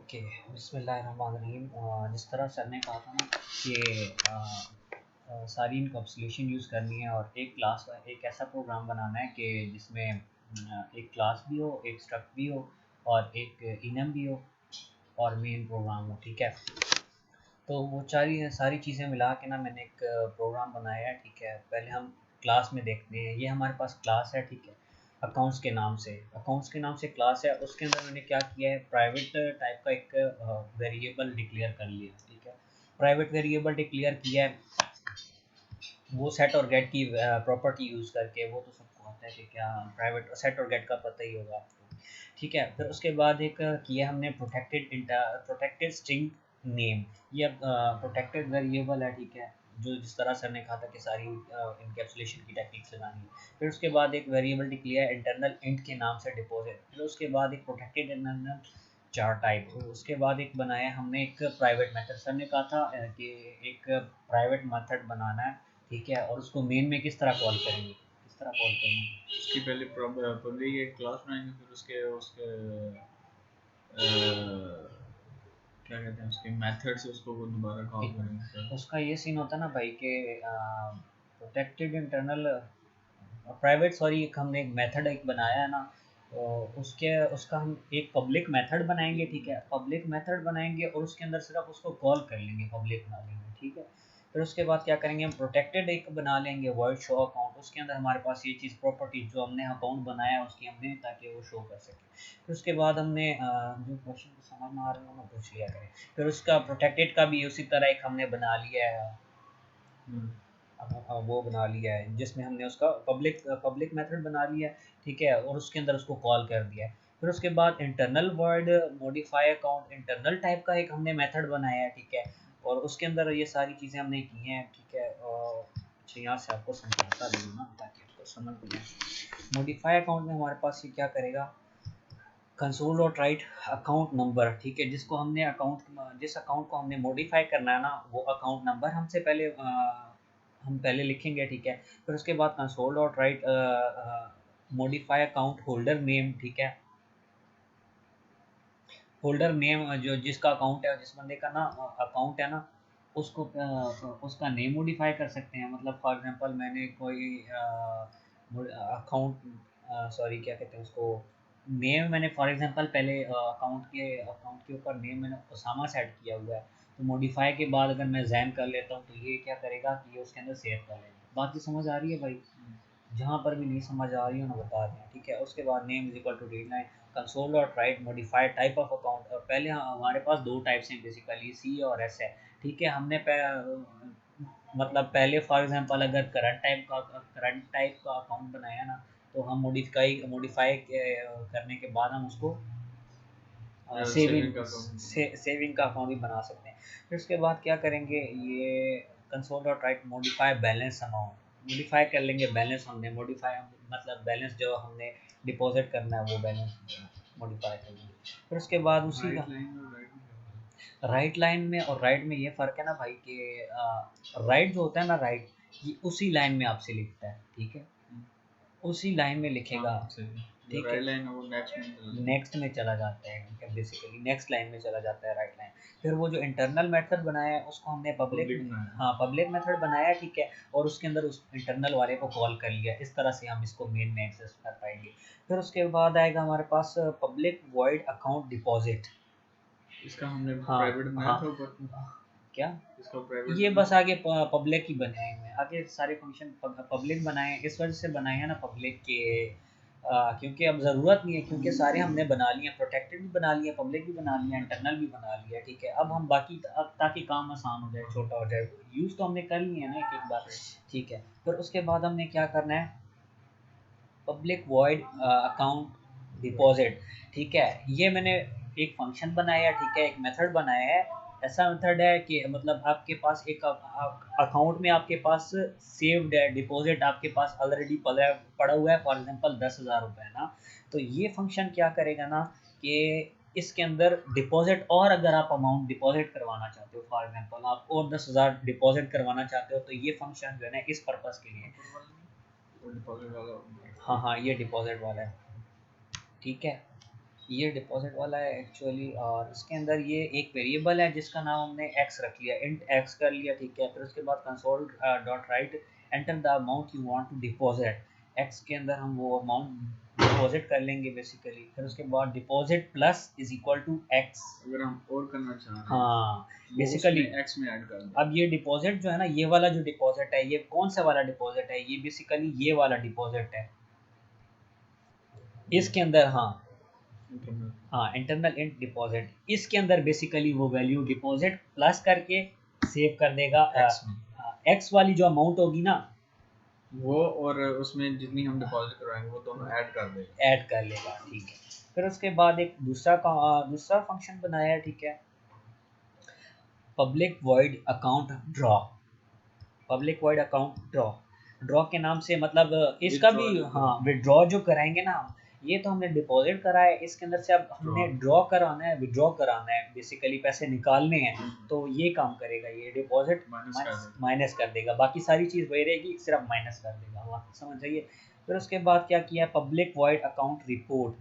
Okay, बिस्मिल्लाहिर्रहमानिर्रहीम। जिस तरह सर ने कहा था ना कि सारी इनकैप्सुलेशन यूज़ करनी है और एक क्लास एक ऐसा प्रोग्राम बनाना है कि जिसमें एक क्लास भी हो, एक स्ट्रक्ट भी हो और एक इनम भी हो और मेन प्रोग्राम हो। ठीक है, तो वो सारी चीज़ें मिला के ना मैंने एक प्रोग्राम बनाया है। ठीक है, पहले हम क्लास में देखते हैं। ये हमारे पास क्लास है। ठीक है, अकाउंट्स के नाम से क्लास है। उसके अंदर मैंने क्या किया है, प्राइवेट टाइप का एक वेरिएबल डिक्लेयर कर लिया। ठीक है, प्राइवेट वेरिएबल डिक्लेयर किया है वो सेट और गेट की प्रॉपर्टी यूज़ करके। वो तो सबको आता है कि क्या प्राइवेट सेट और गेट का पता ही होगा आपको। ठीक है, फिर उसके बाद एक किया हमने प्रोटेक्टेड स्ट्रिंग नेम। ये प्रोटेक्टेड वेरिएबल है। ठीक है, जो जिस तरह सर ने कहा था कि सारी इनकैप्सुलेशन की टेक्निक्स लगानी है। फिर उसके बाद एक वेरिएबल डिक्लेयर इंटरनल इंट के नाम से डिपॉजिट। फिर उसके बाद एक प्रोटेक्टेड इंटरनल चार टाइप। उसके बाद एक बनाया हमने एक प्राइवेट मेथड। सर ने कहा था कि एक प्राइवेट मेथड बनाना है। ठीक है, और उसको मेन में किस तरह कॉल करेंगे, किस तरह कॉल करेंगे। उसकी पहले पब्लिक एक क्लास बनाएंगे, फिर उसके उसके क्या कहते हैं, उसके मेथड से उसको वो दोबारा कॉल करेंगे। उसका ये सीन होता है ना भाई कि प्रोटेक्टेड इंटरनल प्राइवेट सॉरी हमने एक मेथड एक बनाया है ना, तो उसका हम एक पब्लिक मेथड बनाएंगे। ठीक है, पब्लिक मेथड बनाएंगे और उसके अंदर सिर्फ उसको कॉल कर लेंगे, पब्लिक बना लेंगे। ठीक है, फिर उसके बाद क्या करेंगे, हम प्रोटेक्टेड एक बना लेंगे वर्ड शो अकाउंट। उसके अंदर हमारे पास ये चीज़ प्रॉपर्टी जो हमने अकाउंट बनाया है उसकी हमने, ताकि वो शो कर सके। फिर उसके बाद हमने जो क्वेश्चन को समझ में आ रहा है वो पूछ लिया करें। फिर उसका प्रोटेक्टेड का भी उसी तरह एक हमने बना लिया है, वो बना लिया है जिसमें हमने उसका पब्लिक मेथड बना लिया है। ठीक है, और उसके अंदर उसको कॉल कर दिया है। फिर उसके बाद internal word modify account internal type का एक हमने मेथड बनाया है। ठीक है, और उसके अंदर ये सारी चीज़ें हमने की हैं। ठीक है, और अच्छा यहाँ से आपको समझाता भी हूँ ना ताकि आपको समझ भी आए। मॉडिफाई अकाउंट में हमारे पास ये क्या करेगा, console dot right account number. ठीक है, जिस अकाउंट को हमने मॉडिफाई करना है ना, वो अकाउंट नंबर हमसे पहले हम पहले लिखेंगे। ठीक है, फिर उसके बाद console dot right modify account holder name. ठीक है, होल्डर नेम जो जिसका अकाउंट है, जिस बंदे का ना अकाउंट है ना, उसको उसका नेम मॉडिफाई कर सकते हैं। मतलब फॉर एग्जांपल मैंने कोई अकाउंट सॉरी क्या कहते हैं उसको, नेम मैंने फॉर एग्जांपल पहले अकाउंट के ऊपर नेम मैंने उसामा सेट किया हुआ है। तो मॉडिफाई के बाद अगर मैं जैन कर लेता हूँ तो ये क्या करेगा कि ये उसके अंदर सेव कर लेगा। बात ये समझ आ रही है भाई? जहाँ पर भी नहीं समझ आ रही हो ना बता दें। ठीक है, उसके बाद name is equal to read line console dot write modified type of account. और पहले हमारे पास दो टाइप्स हैं बेसिकली, सी और एस है। ठीक है, मतलब पहले फॉर एग्जांपल अगर करंट टाइप का अकाउंट बनाया ना, तो हम मॉडिफाई करने के बाद हम उसको सेविंग का अकाउंट भी बना सकते हैं। फिर उसके बाद क्या करेंगे, ये console dot right modify balance amount modify कर लेंगे। बैलेंस हमने मॉडिफाई मतलब बैलेंस जो हमने डिपॉजिट करना है वो बैलेंस मॉडिफाई कर लेंगे। फिर उसके बाद उसी का राइट लाइन में और राइट में ये फ़र्क है ना भाई कि राइट जो होता है ना, राइट ये उसी लाइन में आपसे लिखता है। ठीक है, उसी लाइन में लिखेगा। ठीक है, नेक्स्ट में चला जाता है। ठीक है, बेसिकली नेक्स्ट लाइन में चला जाता है राइट लाइन। फिर वो जो इंटरनल मेथड बनाया है उसको हमने पब्लिक मेथड बनाया है। ठीक है, और उसके अंदर उस इंटरनल वाले को कॉल कर लिया। इस तरह से हम इसको मेन में एक्सेस कर पाएंगे। फिर उसके बाद आएगा हमारे पास पब्लिक वॉइड अकाउंट डिपॉजिट। इसका हमने प्राइवेट बनाया था ऊपर क्या, इसका प्राइवेट ये बस आगे पब्लिक ही बनाए हैं। आगे सारे फंक्शन पब्लिक बनाए हैं। इस वजह से बनाए हैं ना पब्लिक के, क्योंकि अब ज़रूरत नहीं है, क्योंकि सारे हमने बना लिए हैं। प्रोटेक्टेड भी बना लिया, पब्लिक भी बना लिया, इंटरनल भी बना लिया। ठीक है, अब हम बाकी अब ताकि काम आसान हो जाए, छोटा हो जाए, यूज़ तो हमने कर लिए हैं ना एक एक बार। ठीक है, फिर उसके बाद हमने क्या करना है, पब्लिक वॉइड अकाउंट डिपॉजिट। ठीक है, ये मैंने एक फंक्शन बनाया है। ठीक है, एक मेथड बनाया है। ऐसा मेथड है कि मतलब आपके पास एक अकाउंट में आपके पास सेव्ड है, डिपॉजिट आपके पास ऑलरेडी पड़ा हुआ है, फॉर एग्जांपल 10,000 रुपये ना। तो ये फंक्शन क्या करेगा ना कि इसके अंदर डिपॉजिट, और अगर आप अमाउंट डिपॉजिट करवाना चाहते हो, फॉर एग्जांपल आप और 10,000 डिपॉजिट करवाना चाहते हो, तो ये फंक्शन जो है ना इस पर्पज़ के लिए। हाँ हाँ, ये डिपॉजिट वाला है। ठीक है, ये डिपॉजिट वाला है एक्चुअली, और इसके अंदर ये एक वेरिएबल है जिसका नाम हमने एक्स रख लिया, इंट एक्स कर लिया, ठीक है। फिर उसके बाद console dot write enter the amount you want to deposit, X के अंदर हम वो अमाउंट डिपॉजिट कर लेंगे बेसिकली। फिर उसके बाद deposit plus is equal to X, अगर हम और करना चाह रहे हैं हाँ वो बेसिकली। उसमें एक्स में ऐड कर दें। अब ये डिपॉजिट जो है ना, ये वाला जो डिपॉजिट है, ये कौन सा वाला डिपॉजिट है, ये बेसिकली ये वाला डिपॉजिट है इसके अंदर, हाँ इंटरनल। हाँ इंटरनल इंट डिपॉजिट, इसके अंदर बेसिकली वो वैल्यू डिपॉजिट प्लस करके सेव कर देगा एक्स में एक्स वाली जो अमाउंट होगी ना, वो, और उसमें जितनी हम डिपॉजिट करवाएंगे वो दोनों ऐड कर देगा। ऐड कर लेगा, ठीक है। फिर उसके बाद एक दूसरा फंक्शन बनाया है, ठीक है, public void account draw, public void account draw, draw के नाम से मतलब इसका भी, विथड्रॉ जो हाँ करेंगे, विड्रॉ जो कराएंगे ना हम, ये तो हमने डिपॉजिट करा है, इसके अंदर से अब हमने ड्रॉ ड्रॉ कराना है, विड्रॉ कराना है, बेसिकली पैसे निकालने हैं, तो ये काम करेगा, ये डिपॉजिट माइनस कर देगा। माइनस कर देगा, बाकी सारी चीज़ वही रहेगी, सिर्फ माइनस कर देगा, वहाँ समझ जाइए। फिर उसके बाद क्या किया, public void account report,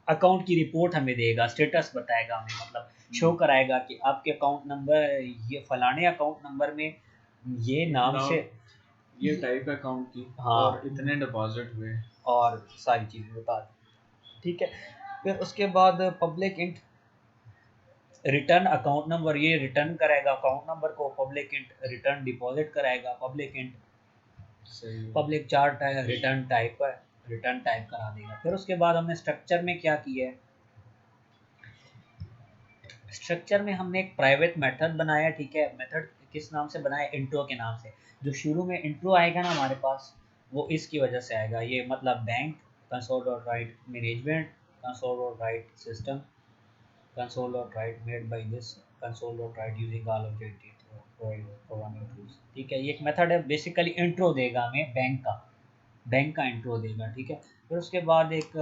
account की रिपोर्ट हमें देगा, स्टेटस बताएगा हमें, मतलब शो कराएगा कि आपके अकाउंट नंबर, ये फलाने अकाउंट नंबर में ये नाम से, ये टाइप अकाउंट की, हाँ और इतने डिपॉजिट हुए। और सारी चीज़ें बता दें, ठीक है। फिर उसके बाद public int return account number, ये रिटर्न कराएगा अकाउंट नंबर को, पब्लिक इंट रिटर्न डिपॉजिट कराएगा, पब्लिक इंट सही है। पब्लिक चार्ट है, रिटर्न टाइप है, रिटर्न टाइप करा देगा। फिर उसके बाद हमने स्ट्रक्चर में क्या किया है, स्ट्रक्चर में हमने एक प्राइवेट मेथड बनाया, ठीक है। मेथड किस नाम से बनाया, इंट्रो के नाम से। जो शुरू में इंट्रो आएगा ना हमारे पास, वो इसकी वजह से आएगा, ये मतलब bank console dot right management, console dot right system, console dot right made by this, console dot right using all objective programming tools, ठीक है। ये एक मेथड है, बेसिकली इंट्रो देगा हमें बैंक का इंट्रो देगा, ठीक है। फिर उसके बाद एक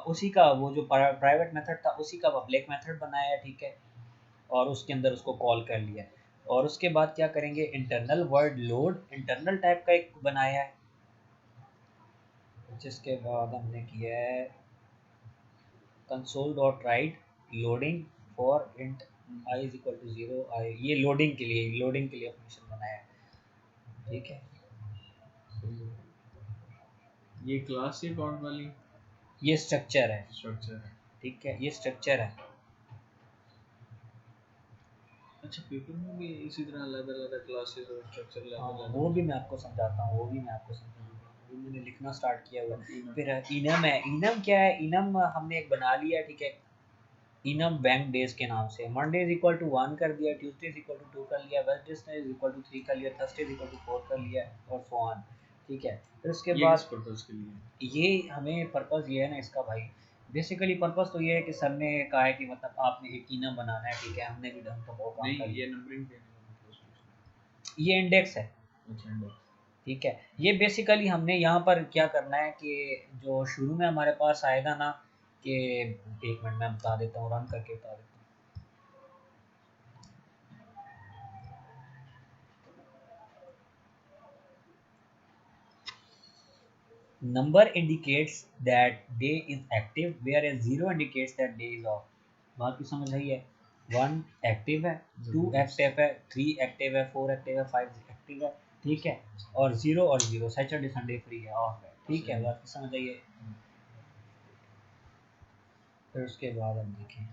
उसी का वो जो प्राइवेट मेथड था उसी का पब्लिक मेथड बनाया है, ठीक है, और उसके अंदर उसको कॉल कर लिया। और उसके बाद क्या करेंगे, internal word load, internal type का एक बनाया है, जिसके बाद हमने किया है console dot write loading for int I is equal to 0 I, ये लोडिंग के लिए फंक्शन बनाया है, ठीक है। सही है। ये क्लास से अकाउंट वाली ये स्ट्रक्चर है, स्ट्रक्चर है। ठीक है, ये स्ट्रक्चर है। अच्छा, पेपर में भी इसी तरह अलग अलग क्लासेस और स्ट्रक्चर हाँ अलग अलग वो भी होते मैं आपको समझाता हूँ, वो भी मैं आपको समझाऊंगा, वो मैंने लिखना स्टार्ट किया हुआ है। हैं। फिर इनम है, इनम क्या है, इनम हमने एक बना लिया, ठीक है, इनम बैंक डेज के नाम से। मंडे इज इक्वल टू 1 कर दिया, ट्यूसडे इज इक्वल टू 2 कर लिया, वेडनेसडे इज इक्वल टू 3 कर लिया, थर्सडे इज इक्वल टू 4 कर लिया, और सो ऑन, ठीक है। फिर उसके ये किस बाद पर्पस के लिए? ये हमें पर्पस ये है ना इसका भाई, बेसिकली पर्पस तो ये है कि सर ने कहा है कि मतलब आपने एक इनम बनाना है, ठीक है, हमने भी ढंग का बहुत काम कर नहीं, ये लिया। नंबरिंग देने का मतलब उसमें। ये इंडेक्स है, अच्छा, इंडेक्स। ठीक है। ये बेसिकली हमने यहाँ पर क्या करना है कि जो शुरू में हमारे पास आएगा ना, कि एक मिनट में बता देता हूँ, रन करके बता देता हूँ। Number indicates that day is active where a zero indicates that day is off, बात की समझ आई है। 1 एक्टिव है, 2 एक्टिव है, 3 एक्टिव है, 4 एक्टिव है, 5 एक्टिव है, ठीक है, और 0 और 0 सैटरडे संडे फ्री है, ऑफ है, ठीक है, बात की समझ आई है। फिर उसके बाद हम देखें,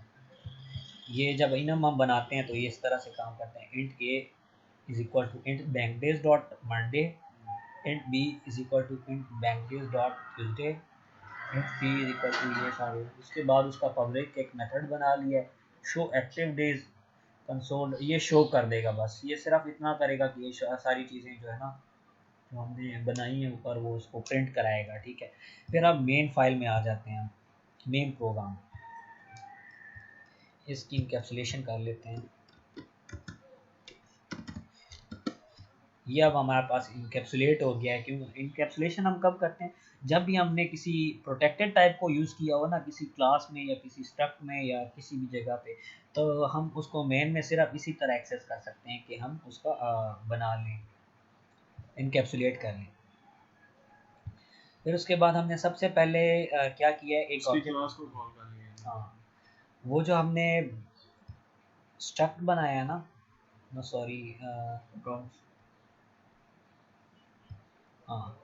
ये जब इनम हम बनाते हैं तो ये इस तरह से काम करते हैं, int A is equal to int bank days dot Monday, int B is equal to int bank days dot Tuesday, int C is equal to ये सारे। उसके बाद उसका पब्लिक एक मेथड बना लिया है, शो एक्टिव डेज कंसोल, ये शो कर देगा, बस ये सिर्फ इतना करेगा कि ये सारी चीज़ें जो है ना जो हमने बनाई है ऊपर, वो उसको प्रिंट कराएगा, ठीक है। फिर अब मेन फाइल में आ जाते हैं, मेन प्रोग्राम, इसकी इंकैप्सुलेशन कर लेते हैं। ये अब हमारे पास इनकेप्सुलेट हो गया है। क्यों इनकेप्सुलेशन हम कब करते हैं, जब भी हमने किसी प्रोटेक्टेड टाइप को यूज़ किया हो ना, किसी क्लास में या किसी स्ट्रक्ट में या किसी भी जगह पे, तो हम उसको मेन में सिर्फ इसी तरह एक्सेस कर सकते हैं कि हम उसका बना लें, इनकेप्सुलेट कर लें। फिर उसके बाद हमने सबसे पहले क्या किया है, एक उसकी ऑब्जेक्ट, क्लास को कॉल कर लिया। हाँ, वो जो हमने स्ट्रक्ट बनाया है ना, नो सॉरी, अकाउंट्स। हाँ,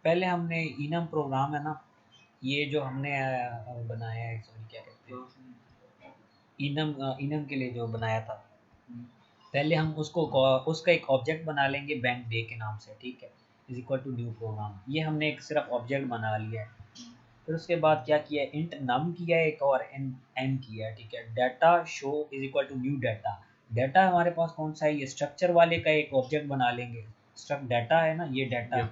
पहले हमने इनम प्रोग्राम है ना, ये जो हमने बनाया है, सॉरी क्या कहते हैं, इनम के लिए जो बनाया था, पहले हम उसको उसका एक ऑब्जेक्ट बना लेंगे बैंक डे के नाम से, ठीक है, is equal to new program. ये हमने एक सिर्फ ऑब्जेक्ट बना लिया है। फिर उसके बाद क्या किया, इंट नम किया है एक, और एन किया है, ठीक है। Data show is equal to new data. Data हमारे पास कौन सा है, ये स्ट्रक्चर वाले का एक ऑब्जेक्ट बना लेंगे। स्ट्रक्ट डाटा है ना, ये डाटा,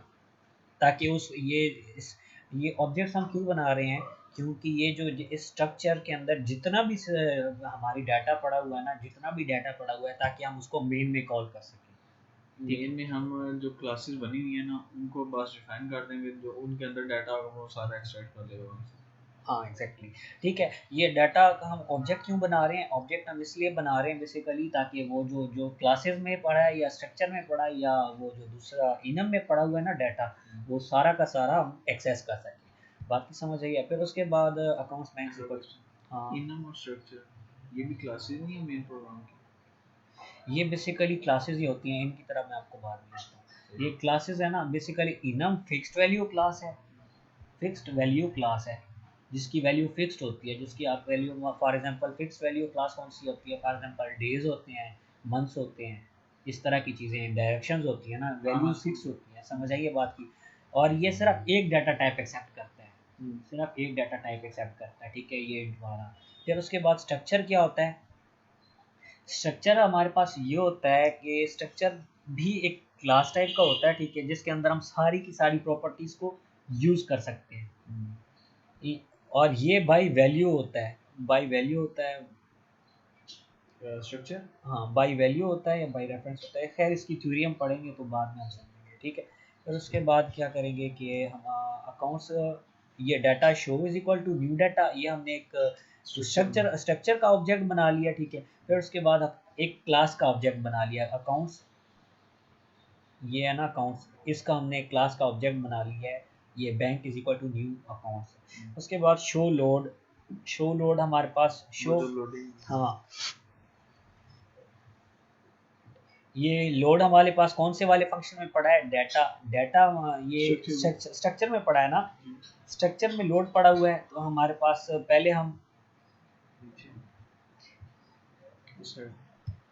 ताकि उस ये ऑब्जेक्ट्स हम क्यों बना रहे हैं, क्योंकि ये जो इस स्ट्रक्चर के अंदर जितना भी हमारी डाटा पड़ा हुआ है ना, जितना भी डाटा पड़ा हुआ है, ताकि हम उसको मेन में कॉल कर सकें। मेन में हम जो क्लासेस बनी हुई है ना, उनको बस डिफाइन कर देंगे, जो उनके अंदर डाटा होगा वो सारा एक्सट्रैक्ट कर लेगा उनसे। हाँ एग्जैक्टली, ठीक है। ये डाटा का हम ऑब्जेक्ट क्यों बना रहे हैं, ऑब्जेक्ट हम इसलिए बना रहे हैं बेसिकली, ताकि वो जो जो क्लासेस में पड़ा है या स्ट्रक्चर में पड़ा है, या वो जो दूसरा इनम में पड़ा हुआ है ना डाटा, वो सारा का सारा हम एक्सेस कर सकें। बाकी समझ आइए। फिर उसके बाद अकाउंट्स बैंक से, हाँ, इनम और स्ट्रक्चर ये भी क्लासेस नहीं है मेन प्रोग्राम की। ये बेसिकली क्लासेस ही होती हैं, इनकी तरह मैं आपको बाद में आता हूँ। ये क्लासेस है ना, basically enum fixed value class है, फिक्स्ड वैल्यू क्लास है, जिसकी वैल्यू फिक्स्ड होती है, जिसकी आप value, for example fixed value class कौन सी होती है, फॉर एग्जांपल डेज होते हैं, मंथ्स होते हैं, इस तरह की चीज़ें, डायरेक्शंस होती है ना, वैल्यू फिक्स होती है, समझ आइए बात की। और ये सिर्फ एक डाटा टाइप एक्सेप्ट करता है, सिर्फ एक डाटा टाइप एक्सेप्ट करता है, ठीक है, ये हमारा। फिर उसके बाद स्ट्रक्चर क्या होता है, स्ट्रक्चर हमारे पास ये होता है कि स्ट्रक्चर भी एक क्लास टाइप का होता है, ठीक है, जिसके अंदर हम सारी की सारी प्रॉपर्टीज को यूज कर सकते हैं। और ये बाय वैल्यू होता है, बाय वैल्यू होता है, स्ट्रक्चर। हाँ बाय वैल्यू होता है या बाय रेफरेंस होता है, खैर इसकी थ्योरी हम पढ़ेंगे तो बाद में हम समझेंगे, ठीक है। फिर उसके बाद क्या करेंगे कि हम अकाउंट्स, ये data show is equal to new data, ये हमने एक स्ट्रक्चर का ऑब्जेक्ट बना लिया, ठीक है। फिर उसके बाद एक क्लास का ऑब्जेक्ट बना लिया अकाउंट्स, ये है ना अकाउंट्स, इसका हमने एक क्लास का ऑब्जेक्ट बना लिया है, ये bank is equal to new accounts. उसके बाद शो लोड हमारे पास शो, हाँ, ये लोड हमारे पास कौन से वाले फंक्शन में पड़ा है, डाटा डाटा, ये स्ट्रक्चर में पड़ा है ना, स्ट्रक्चर में लोड पड़ा हुआ है, तो हमारे पास पहले हम,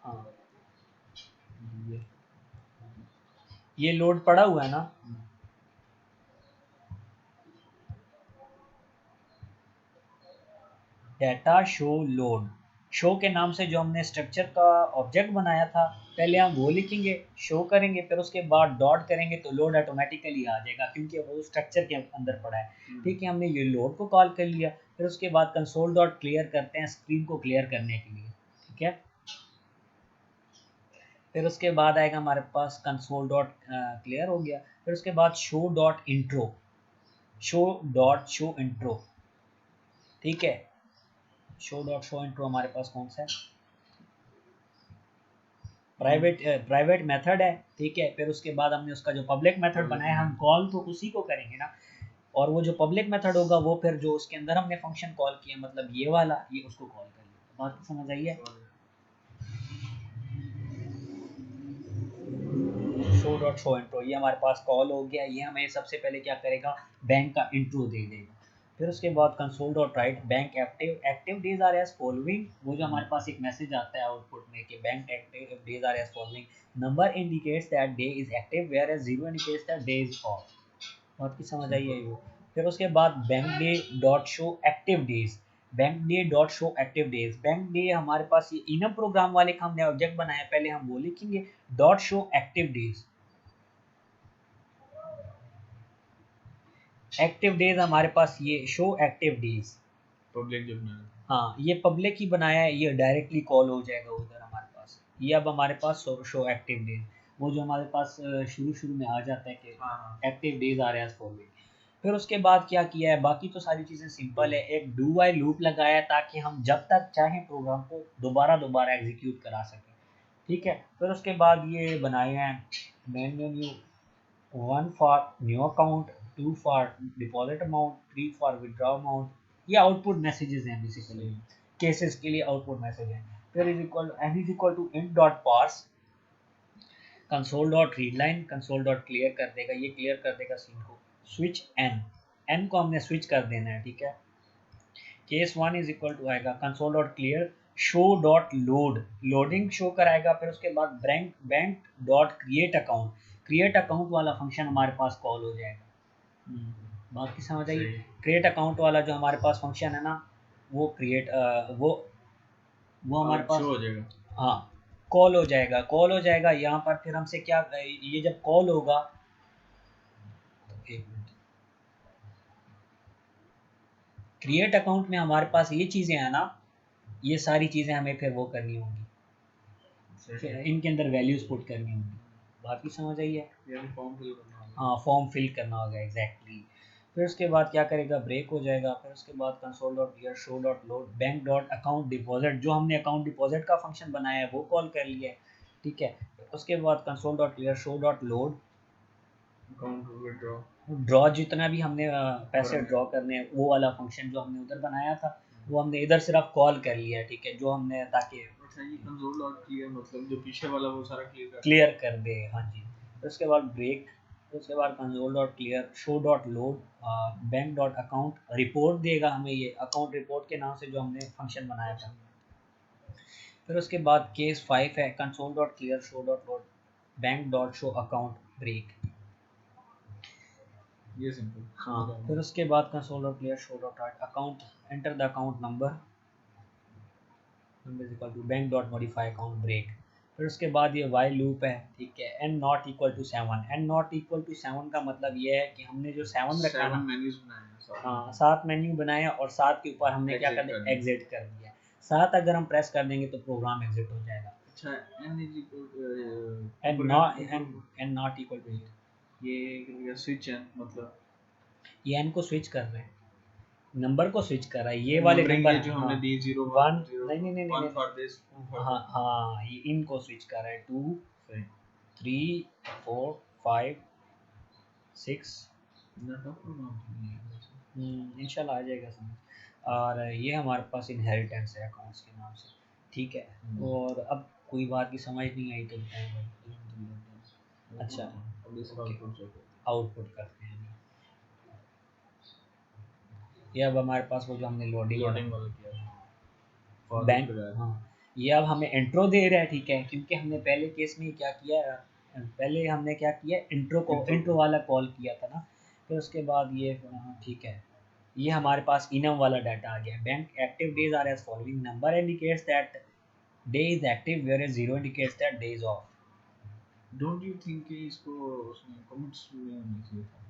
हाँ, ये लोड पड़ा हुआ है ना, डाटा शो लोड, शो के नाम से जो हमने स्ट्रक्चर का ऑब्जेक्ट बनाया था, पहले हम वो लिखेंगे, शो करेंगे, फिर उसके बाद डॉट करेंगे तो लोड ऑटोमेटिकली आ जाएगा, क्योंकि वो स्ट्रक्चर के अंदर पड़ा है, ठीक है। हमने ये लोड को कॉल कर लिया। फिर उसके बाद कंसोल डॉट क्लियर करते हैं स्क्रीन को क्लियर करने के लिए, ठीक है। फिर उसके बाद आएगा हमारे पास कंसोल डॉट क्लियर हो गया। फिर उसके बाद show dot intro, show intro, ठीक है। शो इंट्रो हमारे पास कौन सा है, प्राइवेट मेथड है, ठीक है। फिर उसके बाद हमने उसका जो पब्लिक मेथड बनाया, हम कॉल तो उसी को करेंगे ना, और वो जो पब्लिक मेथड होगा वो फिर जो उसके अंदर हमने फंक्शन कॉल किया, मतलब ये वाला, ये उसको कॉल करेंगे। बात तो समझ आई है। शो इंट्रो, ये हमारे पास कॉल हो गया, ये हमें सबसे पहले क्या करेगा, बैंक का इंट्रो दे देगा। फिर उसके बाद console dot write bank active days are as following, वो जो हमारे पास एक मैसेज आता है आउटपुट में कि bank active days are as following, number indicates that day is active where as zero indicates that day is off. बात की समझ आई है वो। फिर उसके बाद bank day dot show active days, bank day dot show active days, bank day हमारे पास ये इनम प्रोग्राम वाले का हमने ऑब्जेक्ट बनाया, पहले हम वो लिखेंगे, dot show active days, active days हमारे पास ये शो एक्टिव डेज, पब्लिक जब मैं, हाँ ये पब्लिक ही बनाया है, ये डायरेक्टली कॉल हो जाएगा उधर हमारे पास। ये अब हमारे पास शो एक्टिव डेज, वो जो हमारे पास शुरू शुरू में आ जाता है कि एक्टिव डेज आ रहे हैं फॉलोइंग। फिर उसके बाद क्या किया है, बाकी तो सारी चीज़ें सिंपल है, एक डू वाइल लूप लगाया है ताकि हम जब तक चाहें प्रोग्राम को दोबारा दोबारा एग्जीक्यूट करा सकें, ठीक है। फिर उसके बाद ये बनाए हैं main menu, 1 for new account, 2 for deposit amount, 3 for withdraw amount. ये आउटपुट मैसेजेस हैं बेसिकली, केसेस के लिए आउटपुट मैसेज हैं। फिर is equal N is equal to int dot parse console dot read line, console dot clear कर देगा, ये clear कर देगा सीन को। स्विच एन, एन को हमने स्विच कर देना है, ठीक है। केस 1 इज इक्वल टू आएगा console dot clear show dot load, loading show कराएगा। फिर उसके बाद bank bank dot create account वाला फंक्शन हमारे पास कॉल हो जाएगा। बात की समझ आई। क्रिएट अकाउंट वाला जो हमारे पास फंक्शन है ना, वो क्रिएट वो हमारे पास हो जाएगा, हाँ कॉल हो जाएगा, कॉल हो जाएगा। यहाँ पर फिर हमसे क्या, ये जब कॉल होगा, एक मिनट, क्रिएट अकाउंट में हमारे पास ये चीज़ें हैं ना, ये सारी चीज़ें हमें फिर वो करनी होंगी, फिर इनके अंदर वैल्यूज पुट करनी होंगी। बाकी समझ आई है, फॉर्म फिल करना होगा। हाँ फॉर्म फिल करना होगा एग्जैक्टली। फिर उसके बाद क्या करेगा, ब्रेक हो जाएगा। फिर उसके बाद console dot clear show dot load bank dot account deposit, जो हमने अकाउंट डिपॉजिट का फंक्शन बनाया है वो कॉल कर लिया है, ठीक है। उसके बाद console dot clear show dot load account withdraw, draw, जितना भी हमने पैसे ड्रॉ करने हैं वो वाला फंक्शन जो हमने उधर बनाया था वो हमने इधर सिर्फ कॉल कर लिया है, ठीक है, जो हमने ताकि अच्छा ये कंसोल डॉट क्लियर मतलब जो पीछे वाला वो सारा क्लियर कर दे, हाँ जी। फिर उसके बाद ब्रेक, फिर उसके बाद console dot clear show dot load bank dot account report देगा हमें, ये अकाउंट रिपोर्ट के नाम से जो हमने फंक्शन बनाया था। फिर उसके बाद केस 5 है console dot clear show dot load bank dot show account break, ये सिंपल। हाँ। फिर उसके बाद console dot clear show dot account enter the account number is equal to bank dot modify account break. फिर उसके बाद ये वाइल लूप है, ठीक है। N not equal to 7, N not equal to 7 का मतलब ये है कि हमने जो 7 रखा ना, मेन्यूज बनाए, हाँ 7 मेन्यू बनाए और 7 के ऊपर हमने क्या कर दिया, एग्जिट कर दिया। 7 अगर हम प्रेस कर देंगे तो प्रोग्राम एग्जिट हो जाएगा। अच्छा N is N not equal to, ये स्विच है मतलब ये एन को स्विच कर रहे हैं, नंबर को स्विच कर रहा है, ये वाले नंबर जो हमने दी 0 1 0 नहीं नहीं 1 फॉर दिस, हाँ हाँ, ये इनको स्विच कर रहा है 2 3 4 5 6, इंशाल्लाह आ जाएगा समझ। और ये हमारे पास इनहेरिटेंस है अकाउंट्स के नाम से, ठीक है। और अब कोई बात की समझ नहीं आई तो बताएं भाई। अच्छा आउटपुट करते हैं ये। अब हमारे पास वो जो हमने लोडिंग वाला किया बैंक, हाँ ये अब हमें इंट्रो दे रहा है, ठीक है, क्योंकि हमने पहले केस में क्या किया, पहले हमने क्या किया, इंट्रो वाला कॉल किया था ना। फिर उसके बाद ये ठीक है, ये हमारे पास इनम वाला डाटा आ गया। Bank active days are as following, number indicates that day is active where as 0 indicates that day is off. Don't you think कि इसको उसमें कमेंट्स में होना चाहिए था,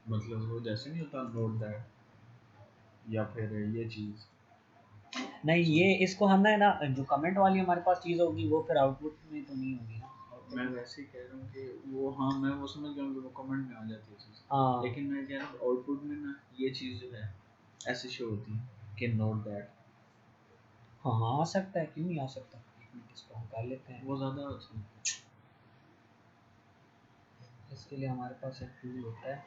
मतलब वो जैसे नहीं होता नोट दैट या फिर ये चीज़ नहीं, ये इसको हम ना जो कमेंट वाली हमारे पास चीज़ होगी वो फिर आउटपुट में तो नहीं होगी ना। मैं वैसे ही कह रहा हूँ कि वो, हाँ मैं वो समझ गया हूँ कि वो कमेंट में आ जाती है चीज़, हाँ लेकिन मैं कह रहा हूँ आउटपुट में ना ये चीज़ जो है ऐसे शो होती है कि नोट दैट। हाँ हाँ आ सकता है, क्यों नहीं आ सकता। एक मिनट इसको हम कर लेते हैं, वो ज़्यादा अच्छा, इसके लिए हमारे पास एक टूल होता है।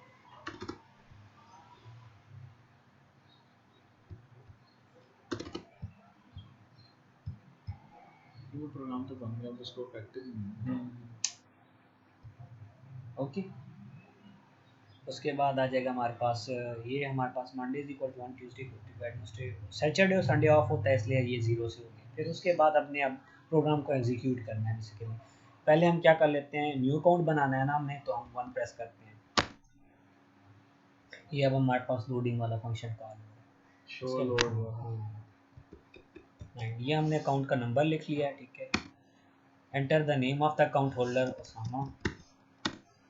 वो प्रोग्राम तो बन गया, उसको इफेक्टिव नहीं है। ओके, उसके बाद आ जाएगा हमारे पास ये हमारे पास Monday is equal to 1 Tuesday Wednesday Saturday और संडे ऑफ होता है, इसलिए ये 0 से हो गया। फिर उसके बाद अपने अब प्रोग्राम को एग्जीक्यूट करना है, इसके लिए पहले हम क्या कर लेते हैं, न्यू अकाउंट बनाना है ना हमने, तो हम 1 प्रेस करते हैं। ये अब हमारे पास लोडिंग वाला फंक्शन कॉल है, ये हमने अकाउंट का नंबर लिख लिया है, ठीक है। Enter the name of the account holder Osama,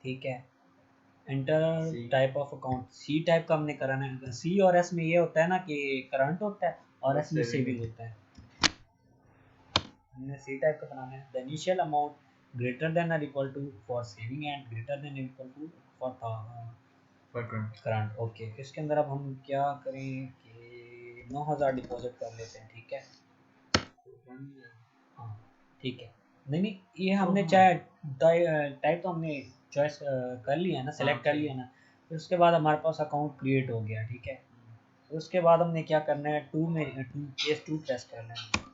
ठीक है। Enter type of account, C type का हमने कराना है। सी और एस में ये होता है ना कि करंट होता है और एस में सेविंग होता है, हमने सी टाइप का बनाना है। The initial amount greater than और equal to for saving and greater than equal to for for current. Current. Okay, इसके अंदर अब हम क्या करें कि 9,000 डिपॉजिट कर लेते हैं, ठीक है। हाँ ठीक है। नहीं नहीं, ये हमने हाँ चाहे टाइप तो हमने चॉइस कर लिया है ना, सेलेक्ट कर लिया है ना। फिर उसके बाद हमारे पास अकाउंट क्रिएट हो गया, ठीक है। फिर उसके बाद हमने क्या करना है, टू में केस टू प्रेस करना है।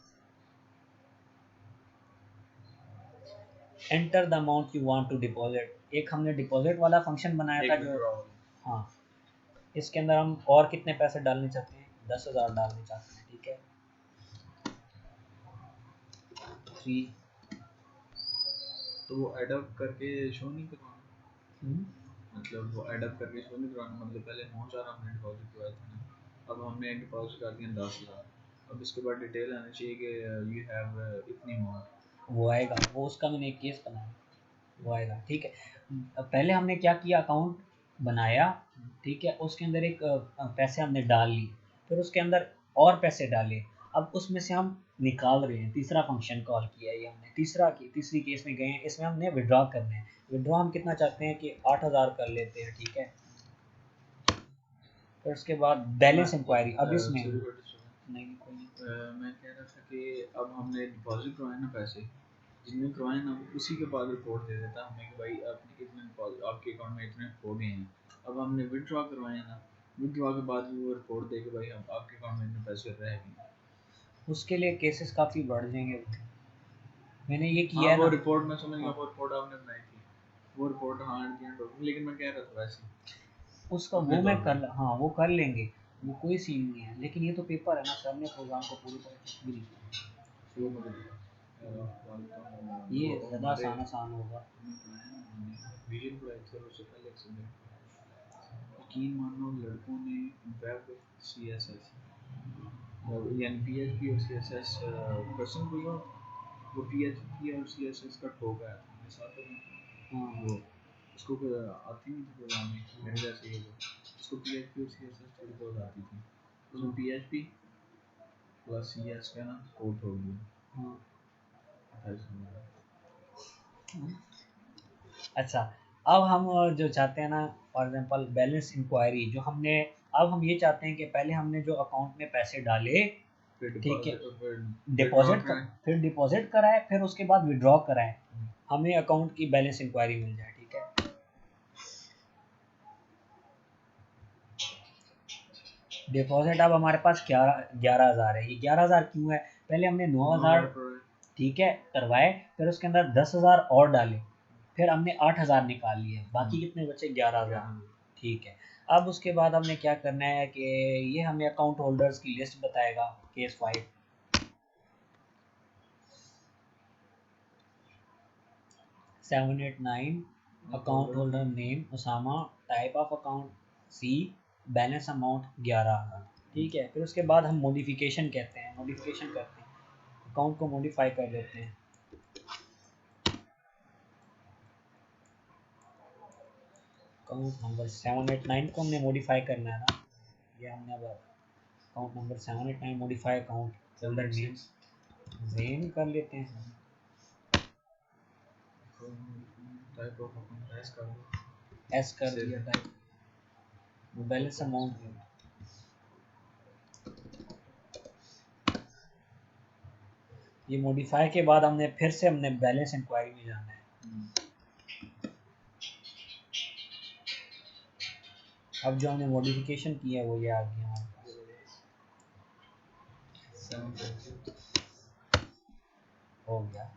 Enter the amount you want to deposit. एक हमने डिपॉजिट वाला फंक्शन बनाया था एक जो, विड्रॉवल। हाँ, इसके अंदर हम और कितने पैसे डालने चाहते हैं, 10,000 डालने चाहते हैं, ठीक है। 3। तो वो एडअप करके शो नहीं करवाना, मतलब वो एडअप करके शो नहीं करवाना, मतलब पहले 9,000 हमने डिपॉजिट करवाए थे ना, अब हमने डिपॉजिट कर दिया 10,000, अब इसके बाद डिटेल आनी चाहिए कि यू हैव इतनी अमाउंट। वो आएगा, वो उसका मैंने एक केस बनाया, वो आएगा, ठीक है। पहले हमने क्या किया, अकाउंट बनाया, ठीक है, उसके अंदर एक पैसे हमने डाल लिए, फिर उसके अंदर और पैसे डाले। अब उसमें से हम निकाल रहे हैं, तीसरा फंक्शन कॉल किया है ये हमने, तीसरी केस में गए हैं, इसमें हमने विड्रॉ करना है। विड्रॉ हम कितना चाहते हैं कि 8,000 कर लेते हैं, ठीक है। फिर उसके बाद बैलेंस इंक्वायरी, अब इसमें नहीं कोई नहीं। मैं कह रहा था कि अब हमने डिपॉजिट करवाए ना पैसे, जिनने करवाए ना उसी के बाद रिपोर्ट दे देता हमें कि भाई आपने इतने आपके अकाउंट में इतने हो गए हैं। अब हमने विड्रॉ करवाए ना, विड्रॉ के बाद भी वो रिपोर्ट दे कि भाई हम आपके अकाउंट में इतने पैसे रह गए। उसके लिए केसेस काफ़ी बढ़ जाएंगे, मैंने ये हाँ किया है वो ना। रिपोर्ट मैं समझ गया, हाँ, वो रिपोर्ट आपने बनाई थी, वो रिपोर्ट हाँ एट द एंड होगी, लेकिन मैं कह रहा था वैसे उसका अपने वो मैं तौर पे। कर, हाँ वो कर लेंगे, वो कोई सीन नहीं है। लेकिन ये तो पेपर है ना, सर ने प्रोग्राम को पूरी तरह से भी नहीं किया। वो मुझे बोलता हूँ ये वो ज़्यादा हमारे आसान आसान होगा। हमें पढ़ाया ना उन्होंने विजन पढ़ाई थी, और उससे पहले एक सब्जेक्ट यकीन मानो लड़कों ने वेब सी एस एस यानी पी एच पी और सी एस एस पर्सन कोई और, वो पी एच पी और सी एस एस का ठोका है मेरे साथ हाँ वो, उसको आती नहीं थी प्रोग्रामिंग मेरे जैसे ही वो, उसको पी एच पी और सी एस एस थोड़ी बहुत आती थी, उसमें P H P plus C S का ना कोड हो गया। हाँ। ऐसा अच्छा, अब हम जो चाहते हैं ना, फॉर एग्जांपल बैलेंस इंक्वायरी जो हमने, अब हम ये चाहते हैं कि पहले हमने जो अकाउंट में पैसे डाले, फिर ठीक है, डिपॉजिट फिर विड्रॉ डिपॉजिट कर, कराएं। फिर डिपॉजिट कराए, फिर उसके बाद विड्रॉ कराए, हमें अकाउंट की बैलेंस इंक्वायरी मिल जाए, ठीक है। डिपॉजिट अब हमारे पास 11,000 है। ये 11,000 क्यों है, पहले हमने 9,000, 9,000 करोड़। ठीक है, करवाए, फिर उसके अंदर 10,000 और डाले, फिर हमने 8,000 निकाल लिए, बाकी कितने बचे, 11,000, ठीक है। अब उसके बाद हमने क्या करना है कि ये हमें अकाउंट होल्डर्स की लिस्ट बताएगा, case 5। 789, account holder name Usama, type of account C, balance amount 11,000, ठीक है। फिर उसके बाद हम मॉडिफिकेशन कहते हैं, मॉडिफिकेशन करते हैं, अकाउंट को मॉडिफाई कर लेते हैं। अकाउंट नंबर 789 को हमने मॉडिफाई करना है ना, ये हमने अब account number 789 modify account holder name 786 जेन कर लेते हैं। टाइप ऑफ अकाउंट एस कर दो, एस कर सेव दिया है। टाइप, बैलेंस अमाउंट, ये मॉडिफाई के बाद हमने फिर से हमने बैलेंस इंक्वायरी में जाना है। अब जो हमने मॉडिफिकेशन किया है वो ये आ गया हमारे पास, 7 हो गया।